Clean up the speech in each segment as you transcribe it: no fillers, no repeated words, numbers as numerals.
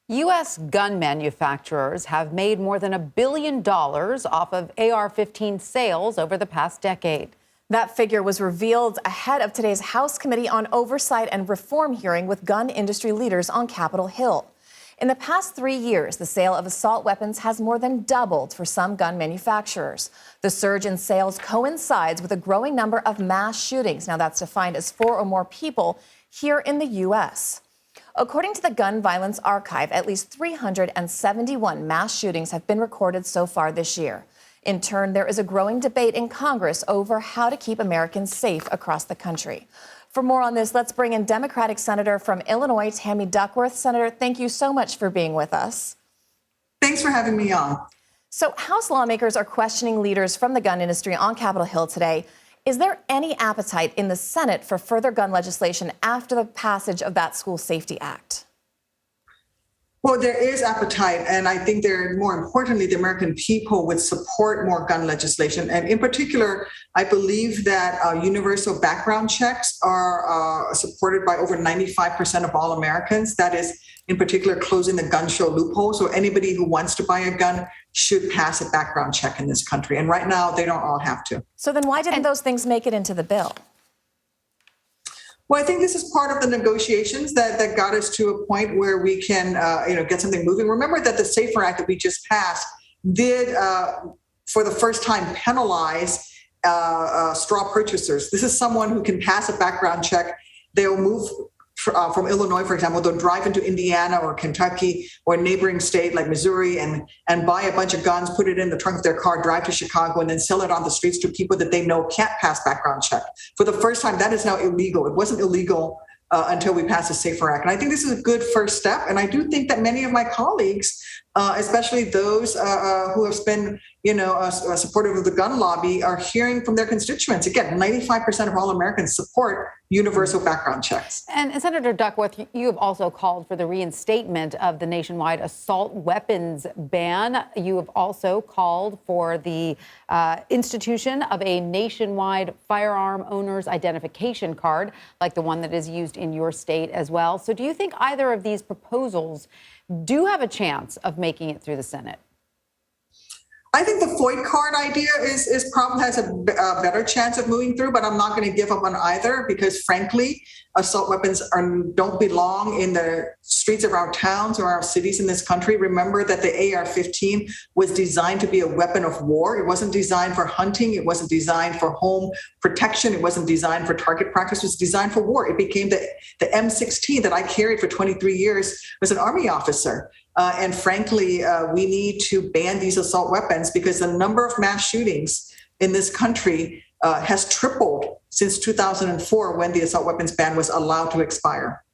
U.S. gun manufacturers have made more than $1 billion off of AR-15 sales over the past decade. That figure was revealed ahead of today's House Committee on Oversight and Reform hearing with gun industry leaders on Capitol Hill. In the past 3 years, the sale of assault weapons has more than doubled for some gun manufacturers. The surge in sales coincides with a growing number of mass shootings. Now, that's defined as 4 or more people here in the U.S. According to the Gun Violence Archive, at least 371 mass shootings have been recorded so far this year. In turn, there is a growing debate in Congress over how to keep Americans safe across the country. For more on this, let's bring in Democratic Senator from Illinois, Tammy Duckworth. Senator, thank you so much for being with us. Thanks for having me on. So House lawmakers are questioning leaders from the gun industry on Capitol Hill today. Is there any appetite in the Senate for further gun legislation after the passage of that School Safety Act? Well, there is appetite, and I think more importantly, the American people would support more gun legislation. And in particular, I believe that universal background checks are supported by over 95% of all Americans. That is, in particular, closing the gun show loophole. So anybody who wants to buy a gun should pass a background check in this country. And right now, they don't all have to. So then why didn't those things make it into the bill? Well, I think this is part of the negotiations that got us to a point where we can, get something moving. Remember that the SAFER Act that we just passed did, for the first time, penalize straw purchasers. This is someone who can pass a background check. They'll move from Illinois, for example. They'll drive into Indiana or Kentucky or a neighboring state like Missouri and buy a bunch of guns, put it in the trunk of their car, drive to Chicago, and then sell it on the streets to people that they know can't pass background check. For the first time, that is now illegal. It wasn't illegal until we passed the SAFER Act. And I think this is a good first step. And I do think that many of my colleagues, especially those who have been, supportive of the gun lobby, are hearing from their constituents. Again, 95% of all Americans support universal background checks. And Senator Duckworth, you have also called for the reinstatement of the nationwide assault weapons ban. You have also called for the institution of a nationwide firearm owner's identification card, like the one that is used in your state as well. So do you think either of these proposals do have a chance of making it through the Senate? I think the FOID card idea is probably has a better chance of moving through, but I'm not going to give up on either because, frankly, assault weapons don't belong in the streets of our towns or our cities in this country. Remember that the AR-15 was designed to be a weapon of war. It wasn't designed for hunting. It wasn't designed for home protection. It wasn't designed for target practice. It was designed for war. It became the M16 that I carried for 23 years as an Army officer. And frankly, we need to ban these assault weapons because the number of mass shootings in this country has tripled since 2004 when the assault weapons ban was allowed to expire.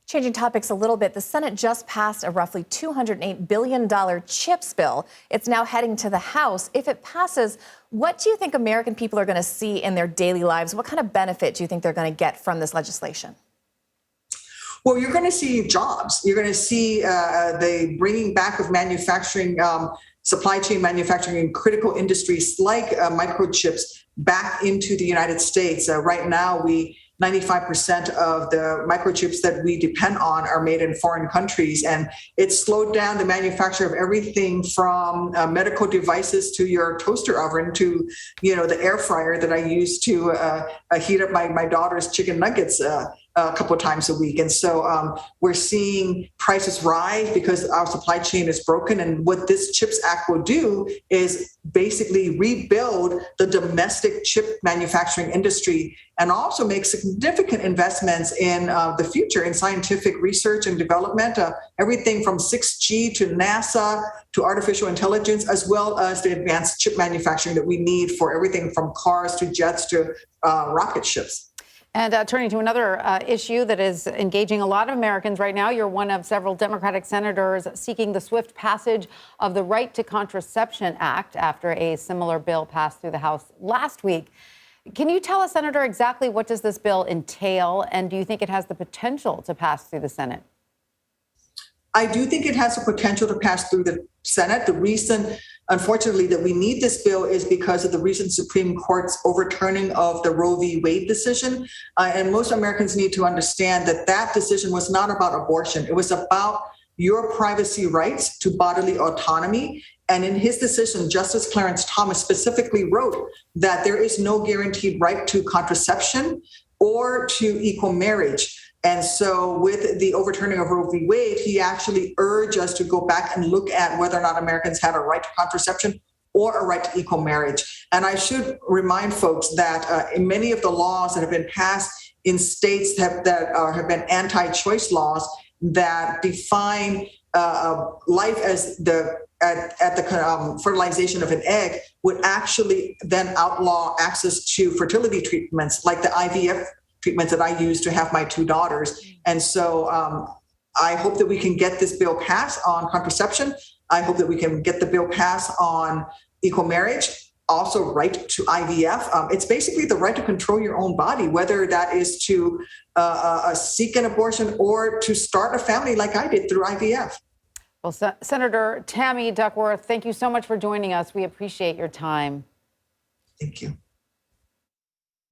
Changing topics a little bit, the Senate just passed a roughly $208 billion CHIPS bill. It's now heading to the House. If it passes, what do you think American people are going to see in their daily lives? What kind of benefit do you think they're going to get from this legislation? Well, you're going to see jobs. You're going to see the bringing back of manufacturing, supply chain manufacturing in critical industries like microchips back into the United States. Right now, 95% of the microchips that we depend on are made in foreign countries, and it's slowed down the manufacture of everything from medical devices to your toaster oven to, the air fryer that I use to heat up my daughter's chicken nuggets a couple of times a week. And so we're seeing prices rise because our supply chain is broken. And what this CHIPS Act will do is basically rebuild the domestic chip manufacturing industry and also make significant investments in the future in scientific research and development, everything from 6G to NASA to artificial intelligence, as well as the advanced chip manufacturing that we need for everything from cars to jets to rocket ships. And turning to another issue that is engaging a lot of Americans right now, you're one of several Democratic senators seeking the swift passage of the Right to Contraception Act after a similar bill passed through the House last week. Can you tell us, Senator, exactly what does this bill entail, and do you think it has the potential to pass through the Senate? I do think it has the potential to pass through the Senate. The reason, unfortunately, that we need this bill is because of the recent Supreme Court's overturning of the Roe v. Wade decision. And most Americans need to understand that that decision was not about abortion. It was about your privacy rights to bodily autonomy. And in his decision, Justice Clarence Thomas specifically wrote that there is no guaranteed right to contraception or to equal marriage. And so with the overturning of Roe v. Wade, he actually urged us to go back and look at whether or not Americans had a right to contraception or a right to equal marriage. And I should remind folks that in many of the laws that have been passed in states that have been anti-choice laws that define life as at the fertilization of an egg would actually then outlaw access to fertility treatments like the IVF treatments that I use to have my 2 daughters. And so I hope that we can get this bill passed on contraception. I hope that we can get the bill passed on equal marriage, also right to IVF. It's basically the right to control your own body, whether that is to seek an abortion or to start a family like I did through IVF. Well, Senator Tammy Duckworth, thank you so much for joining us. We appreciate your time. Thank you.